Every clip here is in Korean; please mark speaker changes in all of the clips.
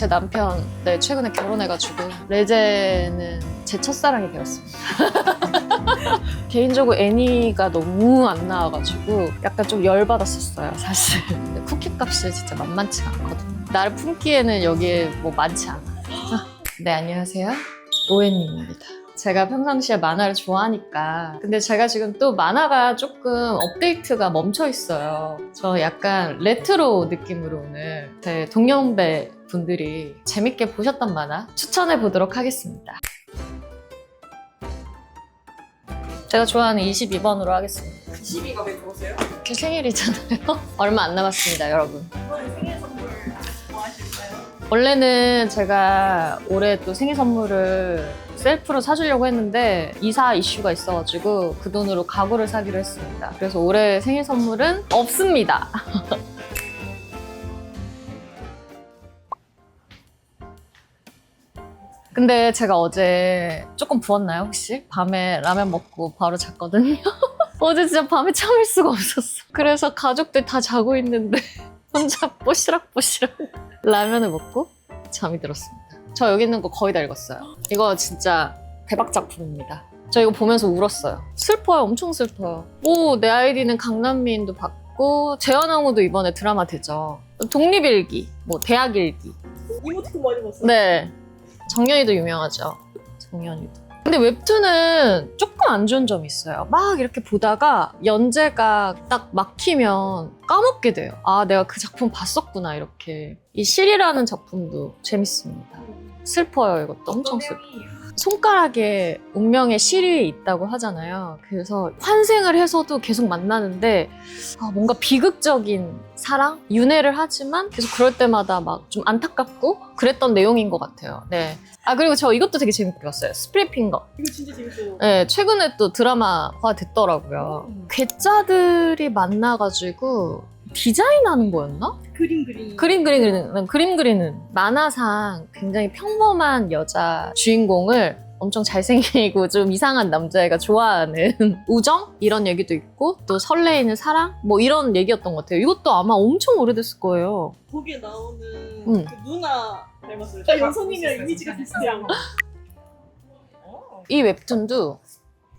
Speaker 1: 제 남편 최근에 결혼해가지고 레제는 제 첫사랑이 되었습니다. 개인적으로 애니가 너무 안 나와가지고 약간 좀 열받았었어요, 사실. 근데 쿠키 값이 진짜 만만치가 않거든요. 나를 품기에는 여기에 뭐 많지 않아. 네, 안녕하세요. 노예님입니다. 제가 평상시에 만화를 좋아하니까. 근데 제가 지금 또 만화가 조금 업데이트가 멈춰 있어요. 저 약간 레트로 느낌으로 오늘 제 동년배 분들이 재밌게 보셨던 만화 추천해 보도록 하겠습니다. 제가 좋아하는 22번으로 하겠습니다.
Speaker 2: 22가 왜 그러세요?
Speaker 1: 제 생일이잖아요. 얼마 안 남았습니다, 여러분.
Speaker 2: 이번에 생일 선물 뭐 하실까요?
Speaker 1: 원래는 제가 올해 또 생일 선물을 셀프로 사주려고 했는데 이사 이슈가 있어가지고 그 돈으로 가구를 사기로 했습니다. 그래서 올해 생일 선물은 없습니다. 근데 제가 어제 조금 부었나요, 혹시? 밤에 라면 먹고 바로 잤거든요. 어제 진짜 밤에 참을 수가 없었어. 그래서 가족들 다 자고 있는데 혼자 뽀시락뽀시락 라면을 먹고 잠이 들었습니다. 저 여기 있는 거 거의 다 읽었어요. 이거 진짜 대박 작품입니다. 저 이거 보면서 울었어요. 슬퍼요. 엄청 슬퍼요. 오, 내 아이디는 강남미인도 봤고 재현왕후도 이번에 드라마 되죠. 독립일기, 뭐 대학일기.
Speaker 2: 이모티콘 많이 봤어요?
Speaker 1: 네. 정연이도 유명하죠. 정연이도. 근데 웹툰은 조금 안 좋은 점이 있어요. 막 이렇게 보다가 연재가 딱 막히면 까먹게 돼요. 아, 내가 그 작품 봤었구나, 이렇게. 이 실이라는 작품도 재밌습니다. 슬퍼요, 이것도. 엄청 슬퍼요. 손가락에 운명의 실이 있다고 하잖아요. 그래서 환생을 해서도 계속 만나는데 뭔가 비극적인 사랑? 윤회를 하지만 계속 그럴 때마다 막 좀 안타깝고 그랬던 내용인 것 같아요. 네. 아, 그리고 저 이것도 되게 재밌게 봤어요. 스프릿핑거.
Speaker 2: 이거 진짜 재밌어요.
Speaker 1: 네, 최근에 또 드라마화 됐더라고요. 괴짜들이 만나가지고 디자인하는 거였나?
Speaker 2: 그림
Speaker 1: 그림 그리는 만화상 굉장히 평범한 여자 주인공을 엄청 잘생기고 좀 이상한 남자애가 좋아하는 우정? 이런 얘기도 있고 또 설레이는 사랑? 뭐 이런 얘기였던 것 같아요. 이것도 아마 엄청 오래됐을 거예요.
Speaker 2: 거기에 나오는
Speaker 1: 응.
Speaker 2: 그 누나 닮았어요. 나 여성이랑 이미지가 비슷해요.
Speaker 1: 이 웹툰도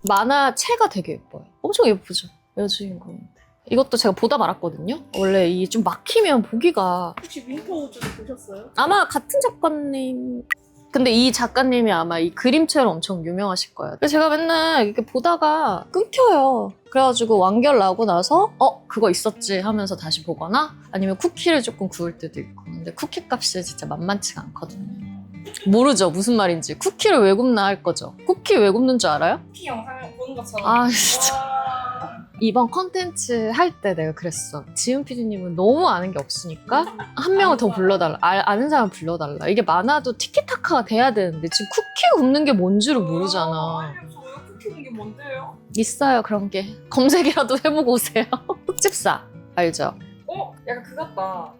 Speaker 1: 만화체가 되게 예뻐요. 엄청 예쁘죠? 여주인공인데. 이것도 제가 보다 말았거든요. 원래 이 좀 막히면 보기가
Speaker 2: 혹시 윈터우즈도 보셨어요?
Speaker 1: 아마 같은 작가님. 근데 이 작가님이 아마 이 그림체로 엄청 유명하실 거예요. 그래서 제가 맨날 이렇게 보다가 끊겨요. 그래가지고 완결 나고 나서 그거 있었지 하면서 다시 보거나 아니면 쿠키를 조금 구울 때도 있고. 근데 쿠키 값이 진짜 만만치가 않거든요. 모르죠, 무슨 말인지. 쿠키를 왜 굽나 할 거죠. 쿠키 왜 굽는 줄 알아요?
Speaker 2: 쿠키 영상 보는 것처럼.
Speaker 1: 아, 진짜. 이번 컨텐츠 할 때 내가 그랬어. 지은 PD님은 너무 아는 게 없으니까 한 명을 더 불러달라. 아는 사람 불러달라. 이게 많아도 티키타카가 돼야 되는데 지금 쿠키 굽는 게 뭔지를 모르잖아.
Speaker 2: 알려줘요. 쿠키 굽는 게 뭔데요?
Speaker 1: 있어요, 그런 게. 검색이라도 해보고 오세요. 흑집사 알죠?
Speaker 2: 약간 그 같다.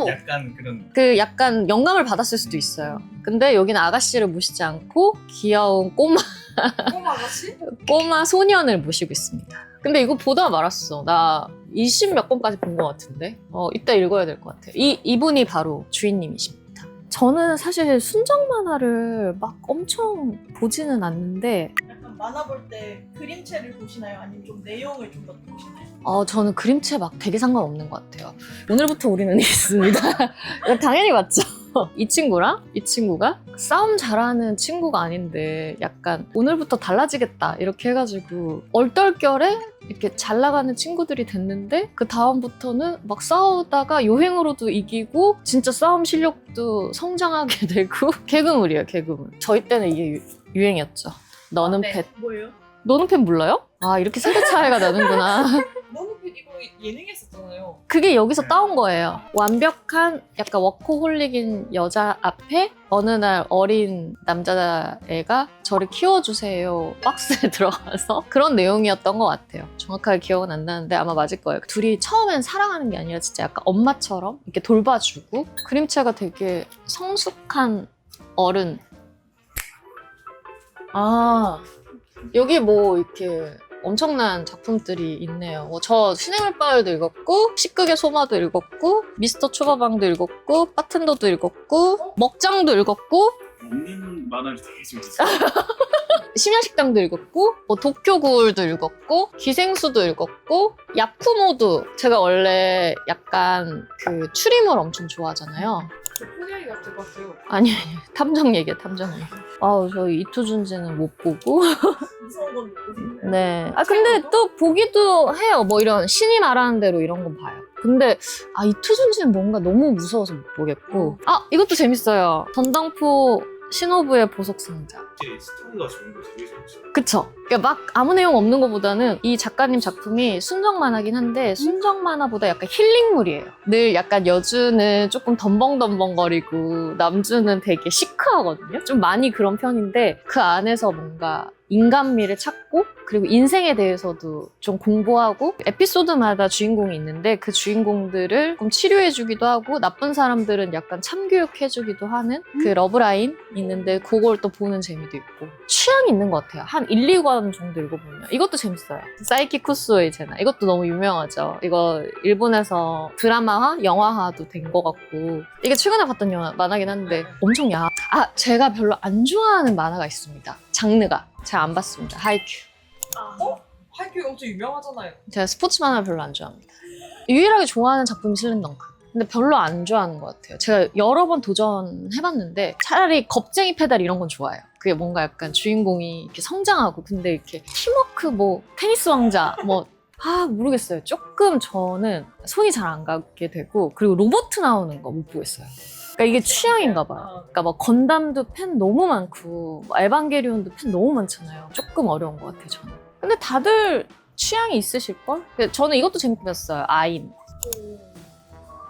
Speaker 3: 약간 그런
Speaker 1: 그 약간 영감을 받았을 수도 있어요. 근데 여기는 아가씨를 모시지 않고 귀여운 꼬마
Speaker 2: 꼬마같이?
Speaker 1: 꼬마 소년을 모시고 있습니다. 근데 이거 보다 말았어. 나 20 몇 번까지 본 것 같은데. 이따 읽어야 될 것 같아요. 이분이 바로 주인님이십니다. 저는 사실 순정 만화를 막 엄청 보지는 않는데
Speaker 2: 약간 만화 볼 때 그림체를 보시나요? 아니면 좀 내용을 좀 더 보시나요?
Speaker 1: 저는 그림체 막 되게 상관없는 것 같아요. 오늘부터 우리는 있습니다. 당연히 맞죠? 이 친구랑 이 친구가 싸움 잘하는 친구가 아닌데 약간 오늘부터 달라지겠다 이렇게 해가지고 얼떨결에 이렇게 잘 나가는 친구들이 됐는데 그 다음부터는 막 싸우다가 요행으로도 이기고 진짜 싸움 실력도 성장하게 되고 개그물이에요, 개그물. 저희 때는 이게 유행이었죠. 너는 펫.
Speaker 2: 뭐예요?
Speaker 1: 너는 펫 몰라요? 아, 이렇게 세대 차이가 나는구나.
Speaker 2: 너무 이거 예능에 했었잖아요.
Speaker 1: 그게 여기서 따온 거예요. 완벽한 약간 워커홀릭인 여자 앞에 어느 날 어린 남자애가 저를 키워주세요 박스에 들어가서 그런 내용이었던 것 같아요. 정확하게 기억은 안 나는데 아마 맞을 거예요. 둘이 처음엔 사랑하는 게 아니라 진짜 약간 엄마처럼 이렇게 돌봐주고 그림체가 되게 성숙한 어른. 아, 여기 뭐 이렇게 엄청난 작품들이 있네요. 저 신의 물방울도 읽었고, 식극의 소마도 읽었고, 미스터 초밥왕도 읽었고, 바텐더도 읽었고, 먹장도 읽었고,
Speaker 3: 먹는 만화를 되게 재밌었어요.
Speaker 1: 심야식당도 읽었고, 도쿄 구울도 읽었고, 기생수도 읽었고, 야쿠모도 제가 원래 약간 그 추리물 엄청 좋아하잖아요.
Speaker 2: 저 포기하기 같을 것 같아요.
Speaker 1: 아니, 탐정 얘기야, 탐정 얘기. 아우, 저 이토준지는 못 보고.
Speaker 2: 무서운 건 모르겠는데.
Speaker 1: 네. 아, 근데 또 보기도 해요. 뭐 이런 신이 말하는 대로 이런 건 봐요. 근데, 이토준지는 뭔가 너무 무서워서 못 보겠고. 이것도 재밌어요. 전당포 신호부의 보석상자.
Speaker 3: 확실히 스토리가 좋은 거 되게 좋았어요.
Speaker 1: 그쵸? 그러니까 막 아무 내용 없는 것보다는 이 작가님 작품이 순정 만화긴 한데 순정 만화보다 약간 힐링물이에요. 늘 약간 여주는 조금 덤벙덤벙거리고 남주는 되게 시크하거든요. 좀 많이 그런 편인데 그 안에서 뭔가 인간미를 찾고 그리고 인생에 대해서도 좀 공부하고 에피소드마다 주인공이 있는데 그 주인공들을 조금 치료해주기도 하고 나쁜 사람들은 약간 참교육해주기도 하는 그 러브라인 있는데 그걸 또 보는 재미도 있고 취향이 있는 것 같아요. 한 1, 2권 정도 읽어보면 이것도 재밌어요. 사이키 쿠스오의 제나 이것도 너무 유명하죠. 이거 일본에서 드라마화, 영화화도 된 것 같고 이게 최근에 봤던 만화긴 한데 엄청 제가 별로 안 좋아하는 만화가 있습니다. 장르가 제가 안 봤습니다. 하이큐.
Speaker 2: 하이큐 엄청 유명하잖아요.
Speaker 1: 제가 스포츠 만화를 별로 안 좋아합니다. 유일하게 좋아하는 작품이 슬램덩크. 근데 별로 안 좋아하는 것 같아요. 제가 여러 번 도전해봤는데 차라리 겁쟁이 페달 이런 건 좋아요. 그게 뭔가 약간 주인공이 이렇게 성장하고 근데 이렇게 팀워크 테니스 왕자 모르겠어요. 조금 저는 손이 잘 안 가게 되고 그리고 로봇 나오는 거 못 보겠어요. 그러니까 이게 취향인가 봐요. 그러니까 건담도 팬 너무 많고 에반게리온도 팬 너무 많잖아요. 조금 어려운 것 같아요, 저는. 근데 다들 취향이 있으실걸? 저는 이것도 재밌게 봤어요. 아인.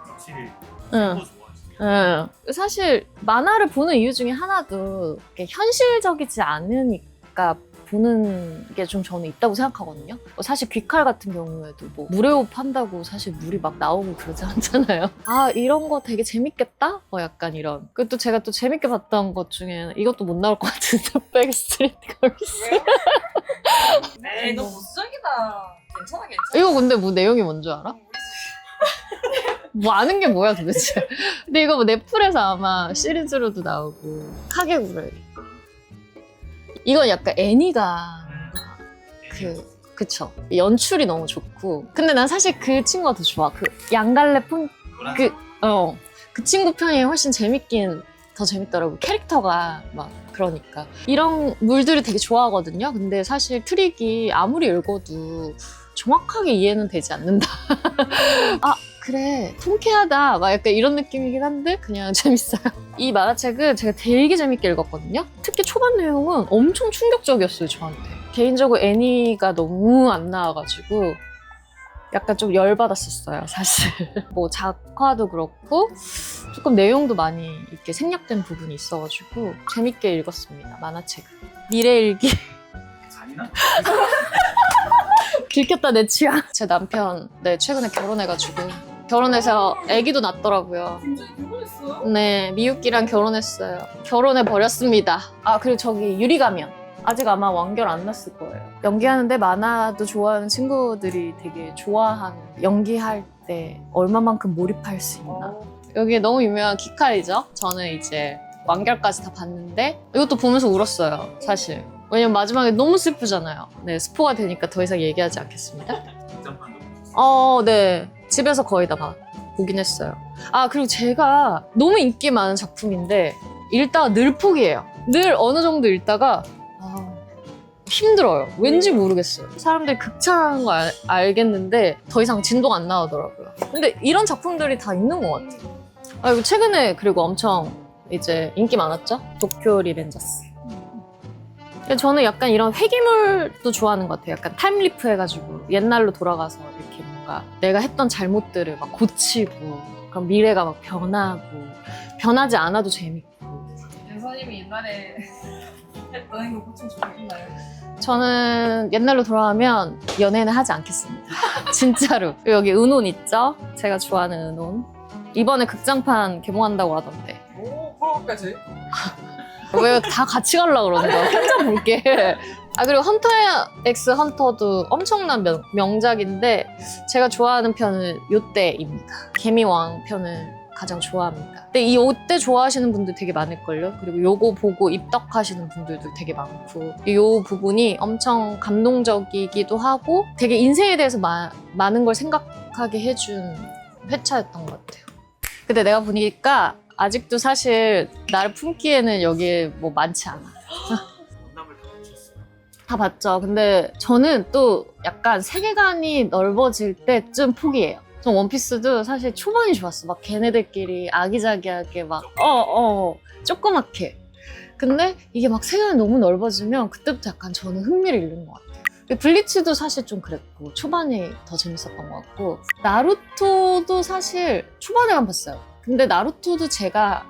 Speaker 3: 확실히
Speaker 1: 응.
Speaker 3: 거 좋아하시네요.
Speaker 1: 사실 만화를 보는 이유 중에 하나도 이렇게 현실적이지 않으니까 보는 게 좀 저는 있다고 생각하거든요. 사실 귀칼 같은 경우에도 물회옷 판다고 사실 물이 막 나오고 그러지 않잖아요. 이런 거 되게 재밌겠다? 약간 이런. 그리고 제가 또 재밌게 봤던 것 중에 이것도 못 나올 것 같은데 백스트리트 걸스.
Speaker 2: 에이, 너 무적이다. 괜찮아.
Speaker 1: 이거 근데 내용이 뭔지 알아? 아는 게 뭐야 도대체. 근데 이거 넷플에서 아마 시리즈로도 나오고 카게구레. 이건 약간 애니가 그쵸. 연출이 너무 좋고. 근데 난 사실 그 친구가 더 좋아. 양갈래 그 친구 편이 훨씬 더 재밌더라고. 캐릭터가 그러니까. 이런 물들을 되게 좋아하거든요. 근데 사실 트릭이 아무리 읽어도 정확하게 이해는 되지 않는다. 그래 통쾌하다 약간 이런 느낌이긴 한데 그냥 재밌어요. 이 만화책을 제가 되게 재밌게 읽었거든요. 특히 초반 내용은 엄청 충격적이었어요 저한테. 개인적으로 애니가 너무 안 나와가지고 약간 좀 열받았었어요 사실. 작화도 그렇고 조금 내용도 많이 이렇게 생략된 부분이 있어가지고 재밌게 읽었습니다 만화책을. 미래일기.
Speaker 3: 잔인한?
Speaker 1: 들켰다 내 취향. 제 남편 최근에 결혼해가지고 결혼해서 아기도 낳더라고요.
Speaker 2: 진짜 결혼했어요?
Speaker 1: 네, 미유키랑 결혼했어요. 결혼해버렸습니다. 그리고 저기 유리가면. 아직 아마 완결 안 났을 거예요. 연기하는데 만화도 좋아하는 친구들이 되게 좋아하는 연기할 때 얼마만큼 몰입할 수 있나. 여기 너무 유명한 기칼이죠? 저는 이제 완결까지 다 봤는데 이것도 보면서 울었어요, 사실. 왜냐면 마지막에 너무 슬프잖아요. 네, 스포가 되니까 더 이상 얘기하지 않겠습니다.
Speaker 3: 극장판도 보셨어요?
Speaker 1: 네. 집에서 거의 다 보긴 했어요. 그리고 제가 너무 인기 많은 작품인데 읽다가 늘 포기해요. 늘 어느 정도 읽다가 힘들어요. 왠지 모르겠어요. 사람들이 극찬하는 거 알겠는데 더 이상 진도가 안 나오더라고요. 근데 이런 작품들이 다 있는 것 같아요. 최근에 그리고 엄청 이제 인기 많았죠? 도쿄 리벤져스. 저는 약간 이런 회귀물도 좋아하는 것 같아요. 약간 타임리프 해가지고 옛날로 돌아가서 이렇게 뭔가 내가 했던 잘못들을 고치고 그럼 미래가 변하고 변하지 않아도 재밌고.
Speaker 2: 연서님이 옛날에 했던 행동 고치고 싶으신가요?
Speaker 1: 저는 옛날로 돌아가면 연애는 하지 않겠습니다. 진짜로. 여기 은혼 있죠? 제가 좋아하는 은혼. 이번에 극장판 개봉한다고 하던데.
Speaker 2: 그거까지?
Speaker 1: 왜 다 같이 가려고 그러는 거야? 혼자 볼게. 아 그리고 헌터 엑스 헌터도 엄청난 명작인데 제가 좋아하는 편은 요때입니다. 개미왕 편을 가장 좋아합니다. 근데 이 요때 좋아하시는 분들 되게 많을걸요. 그리고 요거 보고 입덕하시는 분들도 되게 많고 요 부분이 엄청 감동적이기도 하고 되게 인생에 대해서 많은 걸 생각하게 해준 회차였던 것 같아요. 근데 내가 보니까 아직도 사실 나를 품기에는 여기에 뭐 많지 않아.
Speaker 3: 원남을 다 맞췄어요.
Speaker 1: 다 봤죠. 근데 저는 또 약간 세계관이 넓어질 때쯤 포기해요. 전 원피스도 사실 초반이 좋았어. 막 걔네들끼리 아기자기하게 막 조그맣게. 근데 이게 막 세계관이 너무 넓어지면 그때부터 약간 저는 흥미를 잃는 것 같아요. 블리츠도 사실 좀 그랬고 초반이 더 재밌었던 것 같고 나루토도 사실 초반에만 봤어요. 근데 나루토도 제가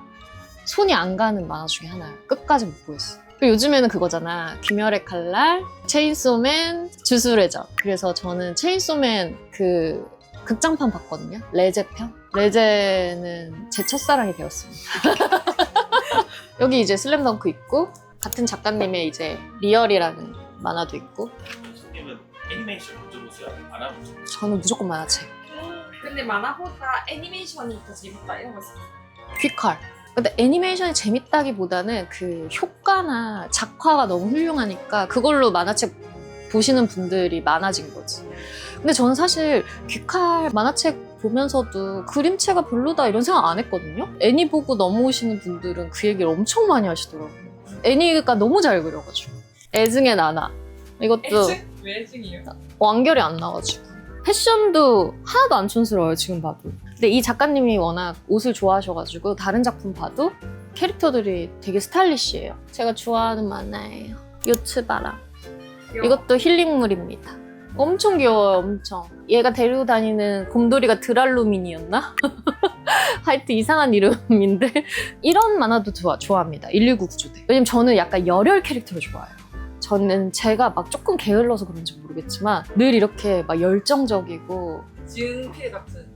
Speaker 1: 손이 안 가는 만화 중에 하나예요. 끝까지 못 보겠어요. 그리고 요즘에는 그거잖아. 귀멸의 칼날, 체인소맨, 주술회전. 그래서 저는 체인소맨 그 극장판 봤거든요. 레제 편. 레제는 제 첫사랑이 되었습니다. 여기 이제 슬램덩크 있고 같은 작가님의 이제 리얼이라는 만화도 있고
Speaker 3: 선생님은 애니메이션 먼저 보세요? 만화 먼저 보세요?
Speaker 1: 저는 무조건 만화책.
Speaker 4: 근데 만화보다 애니메이션이 더 재밌다 이런 거 있어요.
Speaker 1: 퀴칼. 근데 애니메이션이 재밌다기보다는 그 효과나 작화가 너무 훌륭하니까 그걸로 만화책 보시는 분들이 많아진 거지. 근데 저는 사실 귀칼 만화책 보면서도 그림체가 별로다 이런 생각 안 했거든요. 애니 보고 넘어오시는 분들은 그 얘기를 엄청 많이 하시더라고요. 애니가 너무 잘 그려가지고. 애증의 나나. 이것도
Speaker 4: 왜 애증이에요?
Speaker 1: 완결이 안 나가지고. 패션도 하나도 안 촌스러워요, 지금 봐도. 근데 이 작가님이 워낙 옷을 좋아하셔가지고 다른 작품 봐도 캐릭터들이 되게 스타일리시해요. 제가 좋아하는 만화예요. 요츠바라. 이것도 힐링물입니다. 엄청 귀여워요, 엄청. 얘가 데리고 다니는 곰돌이가 드랄루민이었나? 하여튼 이상한 이름인데 이런 만화도 좋아합니다. 119 구조대. 왜냐면 저는 약간 열혈 캐릭터를 좋아해요. 저는 제가 막 조금 게을러서 그런지 모르겠지만 늘 이렇게 막 열정적이고
Speaker 4: 지은필 같은.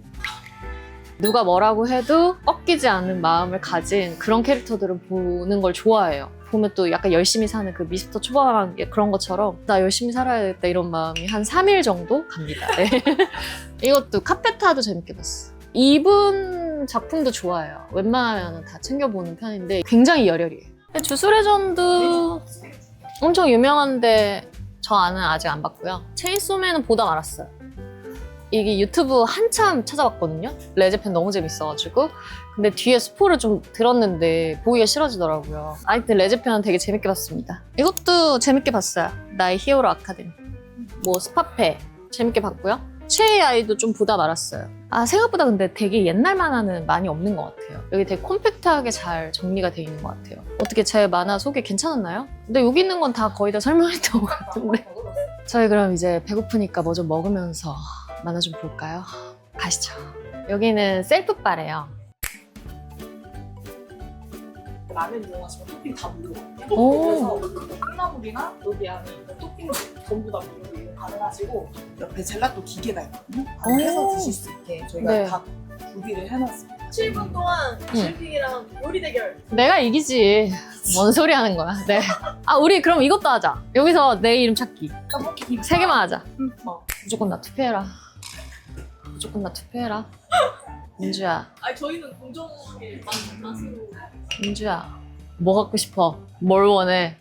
Speaker 1: 누가 뭐라고 해도 꺾이지 않는 마음을 가진 그런 캐릭터들을 보는 걸 좋아해요. 보면 또 약간 열심히 사는 그 미스터 초밥왕 그런 것처럼 나 열심히 살아야겠다 이런 마음이 한 3일 정도 갑니다. 네. 이것도 카페타도 재밌게 봤어. 이분 작품도 좋아해요. 웬만하면 다 챙겨보는 편인데 굉장히 열혈이에요. 주술회전도 엄청 유명한데 저는 아직 안 봤고요. 체인소맨은 보다 말았어요. 이게 유튜브 한참 찾아봤거든요. 레제편 너무 재밌어가지고. 근데 뒤에 스포를 좀 들었는데 보기가 싫어지더라고요. 하여튼 레제편은 되게 재밌게 봤습니다. 이것도 재밌게 봤어요. 나의 히어로 아카데미. 뭐 스파페 재밌게 봤고요. 최애 아이도 좀 보다 말았어요. 아 생각보다 근데 되게 옛날 만화는 많이 없는 것 같아요. 여기 되게 콤팩트하게 잘 정리가 돼 있는 것 같아요. 어떻게 제 만화 소개 괜찮았나요? 근데 여기 있는 건 다 거의 다 설명했던 것 같은데. 저희 그럼 이제 배고프니까 뭐 좀 먹으면서 만화 좀 볼까요? 가시죠. 여기는 셀프바래요.
Speaker 2: 라면 이용하시면 토핑 다 무료거든요.
Speaker 1: 오.
Speaker 2: 그래서 콩나물이나 여기 안에 있는 토핑 전부 다 무료로 이용 가능하시고 옆에 젤라또 기계가 있거든요.
Speaker 1: 오.
Speaker 2: 해서 드실 수 있게 저희가
Speaker 1: 네.
Speaker 2: 다 구비를 해놨습니다. 7분 동안 실핑이랑 요리 대결.
Speaker 1: 내가 이기지. 뭔 소리 하는 거야. 네. 아 우리 그럼 이것도 하자. 여기서 내 이름 찾기.
Speaker 2: 떡볶이 김밥.
Speaker 1: 3개만 하자.
Speaker 2: 어.
Speaker 1: 무조건 나 투표해라. 무조건 나 투표해라. 민주야.
Speaker 2: 아니 저희는 공정하게 맛으로.
Speaker 1: 민주야. 뭐 갖고 싶어? 뭘 원해?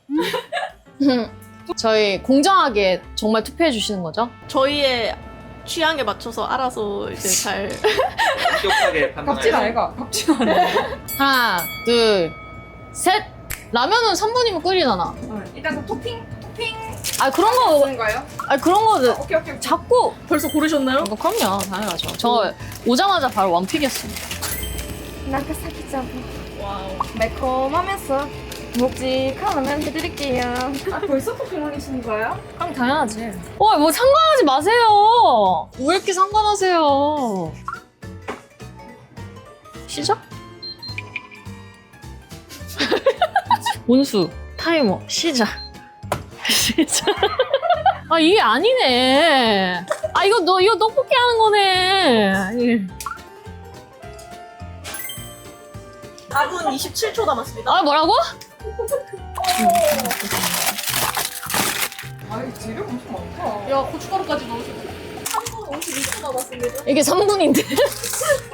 Speaker 1: 저희 공정하게 정말 투표해 주시는 거죠?
Speaker 2: 저희의 취향에 맞춰서 알아서 이제 잘.
Speaker 3: 엄격하게
Speaker 4: 갑질
Speaker 3: 판단해요.
Speaker 4: 아이가. 갑질 아니야.
Speaker 1: 하나, 둘, 셋. 라면은 3분이면 끓이잖아.
Speaker 4: 일단 그 토핑
Speaker 1: 아 그런 거,
Speaker 4: 뭔가요?
Speaker 1: 아 그런 거
Speaker 4: 오케이 오케이.
Speaker 1: 자꾸.
Speaker 2: 벌써 고르셨나요?
Speaker 1: 그럼요, 당연하죠. 저 오자마자 바로 원픽이었습니다.
Speaker 4: 나카사키자부.
Speaker 2: 와우.
Speaker 4: 매콤하면서 묵직한 라면 해드릴게요. 아 벌써 토핑하시는 거예요?
Speaker 1: 그럼 당연하지. 뭐 상관하지 마세요. 왜 이렇게 상관하세요? 시작? 온수, 타이머, 시작. 시작. 아, 이게 아니네. 아, 이거 떡볶이 하는 거네.
Speaker 2: 4분 27초 남았습니다.
Speaker 1: 아, 뭐라고?
Speaker 4: 아이 재료 엄청 많다.
Speaker 2: 야 고춧가루까지 넣으시고 3분 52초 남았습니다.
Speaker 1: 이게 3분인데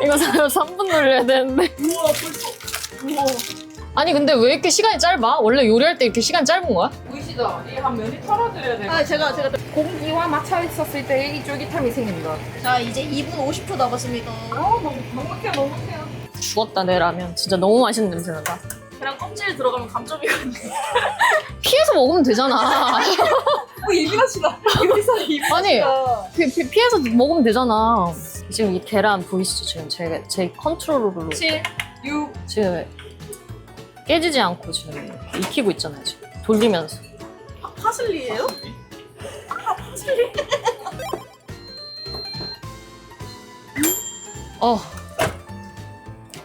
Speaker 1: 이거 3분 놀려야 되는데.
Speaker 2: 우와 벌써. 우와.
Speaker 1: 아니 근데 왜 이렇게 시간이 짧아? 원래 요리할 때 이렇게 시간 짧은 거야?
Speaker 4: 보이시죠? 이게 한 면이 털어져야 돼요.
Speaker 2: 아 제가
Speaker 4: 공기와 맞춰 있었을 때 이 쫄깃함이 생깁니다.
Speaker 2: 자 이제 2분 50초 남았습니다.
Speaker 4: 너무 넉넉해요.
Speaker 1: 죽었다 내 라면. 진짜 너무 맛있는 냄새 난다.
Speaker 2: 계란 껍질 들어가면 감점이거든요.
Speaker 1: 피해서 먹으면 되잖아.
Speaker 2: 예민하시다. 요리사님.
Speaker 1: 아니 피해서 먹으면 되잖아. 지금 이 계란 보이시죠? 지금 제 컨트롤로
Speaker 2: 7, 6.
Speaker 1: 지금 깨지지 않고 지금 익히고 있잖아요. 지금 돌리면서.
Speaker 2: 파슬리예요?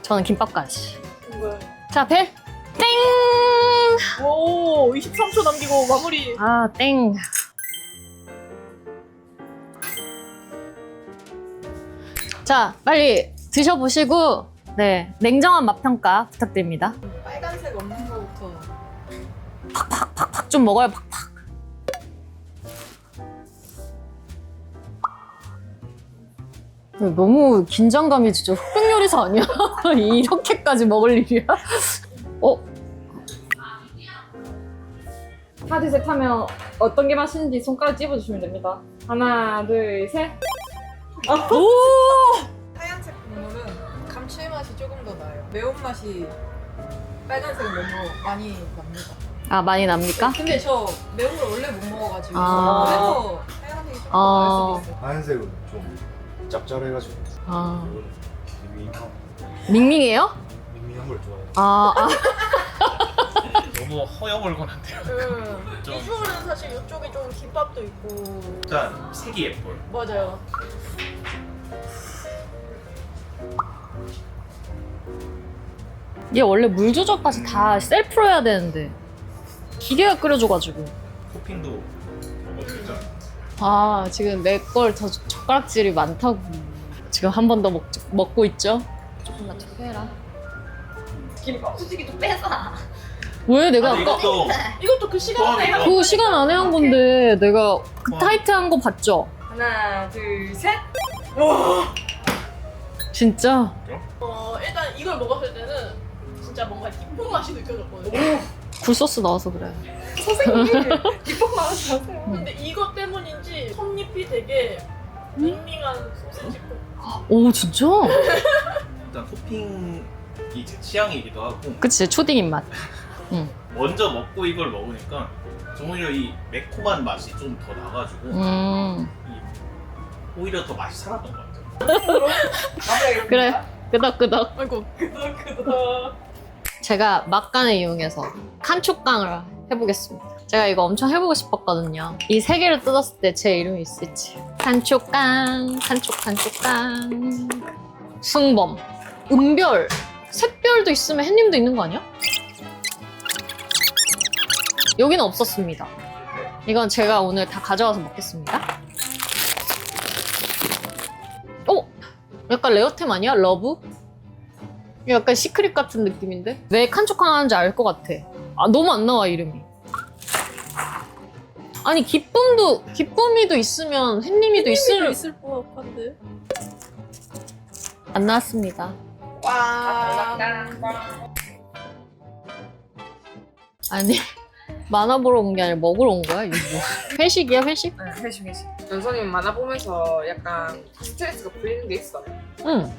Speaker 1: 저는 김밥까지.
Speaker 2: 뭐야?
Speaker 1: 자, 벨. 땡!
Speaker 2: 오 23초 남기고 마무리.
Speaker 1: 아, 땡. 자, 빨리 드셔보시고, 네, 냉정한 맛평가 부탁드립니다.
Speaker 2: 빨간색 없는 거부터.
Speaker 1: 팍 좀 먹어요, 팍팍. 너무 긴장감이 진짜 흑백 요리사 아니야? 이렇게까지 먹을 일이야?
Speaker 4: 하나 둘 셋 하면 어떤 게 맛있는지 손가락 집어주시면 됩니다. 하나 둘 셋.
Speaker 5: 하얀색 국물은 감칠맛이 조금 더 나요. 매운맛이 빨간색은 너무 많이 납니다.
Speaker 1: 아, 많이 납니까?
Speaker 5: 근데 저 매운 걸 원래 못 먹어가지고
Speaker 1: 아.
Speaker 5: 그래서 하얀색이 조금
Speaker 1: 아.
Speaker 5: 더 나을 수도 있어요.
Speaker 6: 하얀색은 좀 짭짤해가지고
Speaker 1: 아,
Speaker 6: 이거는
Speaker 1: 밍밍해요?
Speaker 6: 밍밍한 걸 좋아해요.
Speaker 1: 아,
Speaker 3: 너무 허여멀건한데요. 좀
Speaker 2: 비주얼은 사실 이쪽이 좀 김밥도 있고.
Speaker 3: 일단 색이 예뻐요.
Speaker 2: 맞아요.
Speaker 1: 얘 원래 물 조절까지 다 셀프로 해야 되는데 기계가 끓여줘가지고.
Speaker 3: 토핑도 먹어도 되잖아.
Speaker 1: 아, 지금 내 걸 더 젓가락질이 많다고. 지금 한 번 더 먹고 있죠? 조금만 더 빼라.
Speaker 4: 김밥 솔직히 좀 빼서.
Speaker 1: 왜 내가
Speaker 3: 아니,
Speaker 1: 아까
Speaker 2: 이것도 그 시간에
Speaker 3: 포함이죠.
Speaker 1: 그 시간 안에 한 건데 내가 그 타이트한 거 봤죠?
Speaker 4: 하나 둘 셋.
Speaker 1: 진짜?
Speaker 2: 일단 이걸 먹었을 때는 진짜 뭔가 깊은 맛이 느껴졌거든요.
Speaker 1: 굴소스 넣어서 그래.
Speaker 4: 김밥 맛이 나세요.
Speaker 2: 근데 이것 때문인지 톱잎이 되게 밍밍한 소세지.
Speaker 1: 오, 진짜?
Speaker 3: 일단 토핑이 제 취향이기도 하고
Speaker 1: 그치, 초딩 입맛.
Speaker 3: 먼저 먹고 이걸 먹으니까 오히려 이 매콤한 맛이 좀 더 나가지고 오히려 더 맛이 살았던 것 같아요.
Speaker 1: 그래. 끄덕끄덕.
Speaker 2: 아이고.
Speaker 1: 제가 막간을 이용해서 칸촉강을 해보겠습니다. 제가 이거 엄청 해보고 싶었거든요. 이 세 개를 뜯었을 때 제 이름이 있을지. 칸촉강, 칸촉강. 승범, 은별, 샛별도 있으면 햇님도 있는 거 아니야? 여기는 없었습니다. 이건 제가 오늘 다 가져와서 먹겠습니다. 약간 레어템 아니야? 러브? 약간 시크릿 같은 느낌인데? 왜 칸촉강 하는지 알 것 같아. 아, 너무 안 나와, 이름이. 아니, 기쁨이도 있으면 햇님이도
Speaker 2: 있을 법한데.
Speaker 1: 안 나왔습니다.
Speaker 2: 와.
Speaker 1: 아니, 만화 보러 온 게 아니라 먹으러 온 거야, 이거. 회식이야, 회식?
Speaker 4: 네, 회식. 연선님 만화 보면서 약간 스트레스가 풀리는 게 있어요.
Speaker 1: 응.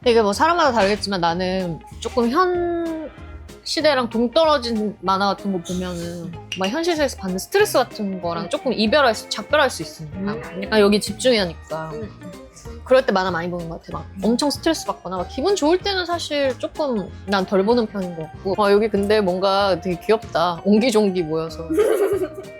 Speaker 1: 이게 뭐 사람마다 다르겠지만 나는 조금 현 시대랑 동떨어진 만화 같은 거 보면은 막 현실에서 받는 스트레스 같은 거랑 조금 작별할 수 있으니까. 약간 여기 집중해야 하니까. 그럴 때 만화 많이 보는 것 같아. 막 엄청 스트레스 받거나 막 기분 좋을 때는 사실 조금 난 덜 보는 편인 것 같고. 여기 근데 뭔가 되게 귀엽다. 옹기종기 모여서.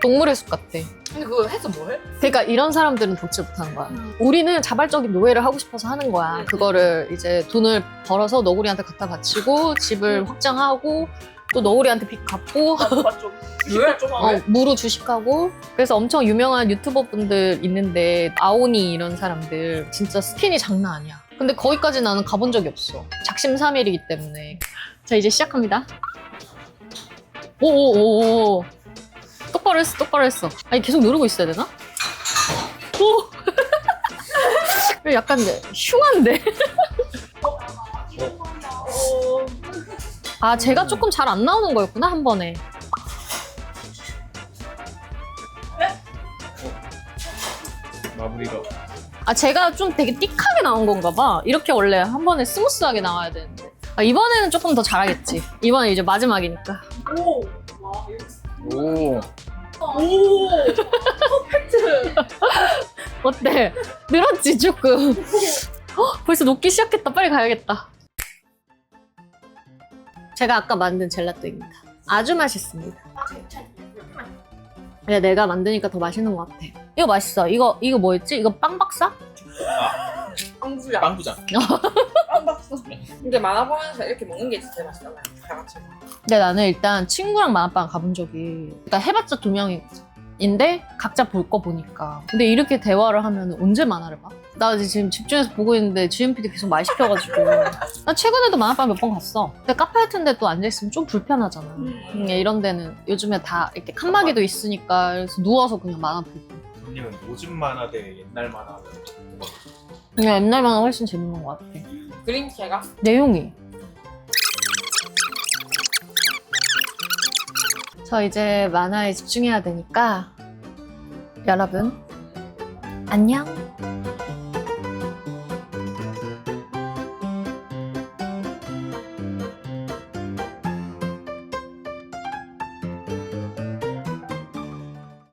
Speaker 1: 동물의 숲 같아.
Speaker 4: 근데 그거 해서 뭐 해?
Speaker 1: 그러니까 이런 사람들은 도출 못하는 거야. 우리는 자발적인 노예를 하고 싶어서 하는 거야. 그거를 이제 돈을 벌어서 너구리한테 갖다 바치고 집을 확장하고 또 너구리한테 빚 갚고
Speaker 2: 맞죠? 주식을 좀 하고.
Speaker 1: 무로 주식하고. 그래서 엄청 유명한 유튜버 분들 있는데 아오니 이런 사람들 진짜 스킨이 장난 아니야. 근데 거기까지 나는 가본 적이 없어. 작심삼일이기 때문에. 자, 이제 시작합니다. 오오오오. 똑바로 했어. 아니, 계속 누르고 있어야 되나? 오! 약간 흉한데? 아, 제가 조금 잘 안 나오는 거였구나, 한 번에.
Speaker 3: 마무리가.
Speaker 1: 아, 제가 좀 되게 띡하게 나온 건가 봐. 이렇게 원래 한 번에 스무스하게 나와야 되는데. 아, 이번에는 조금 더 잘하겠지. 이번에 이제 마지막이니까.
Speaker 2: 오! 와, 이거
Speaker 3: 오.
Speaker 2: 오! 퍼펙트!
Speaker 1: 어때? 늘었지, 조금. 벌써 녹기 시작했다. 빨리 가야겠다. 제가 아까 만든 젤라또입니다. 아주 맛있습니다. 그냥 내가 만드니까 더 맛있는 것 같아. 이거 맛있어. 이거 뭐였지? 이거 빵박사?
Speaker 5: 빵부야.
Speaker 3: 빵부장.
Speaker 4: 근데 만화 보면서 이렇게 먹는 게 진짜 맛있잖아요. 다 같이.
Speaker 1: 근데 나는 일단 친구랑 만화방 가본 적이, 그러니까 해봤자 2명인데 각자 볼 거 보니까. 근데 이렇게 대화를 하면 언제 만화를 봐? 나 지금 집중해서 보고 있는데 GMP도 계속 말 시켜가지고. 나 최근에도 만화방 몇 번 갔어. 근데 카페 같은 데 또 앉아있으면 좀 불편하잖아. 이런 데는 요즘에 다 이렇게 칸막이도 있으니까 그래서 누워서 그냥 만화 보고.
Speaker 6: 손님은 요즘 만화 대 옛날 만화.
Speaker 1: 그냥 옛날 만화 훨씬 재밌는 것 같아.
Speaker 4: 그림체가
Speaker 1: 내용이. 저 이제 만화에 집중해야 되니까 여러분 안녕.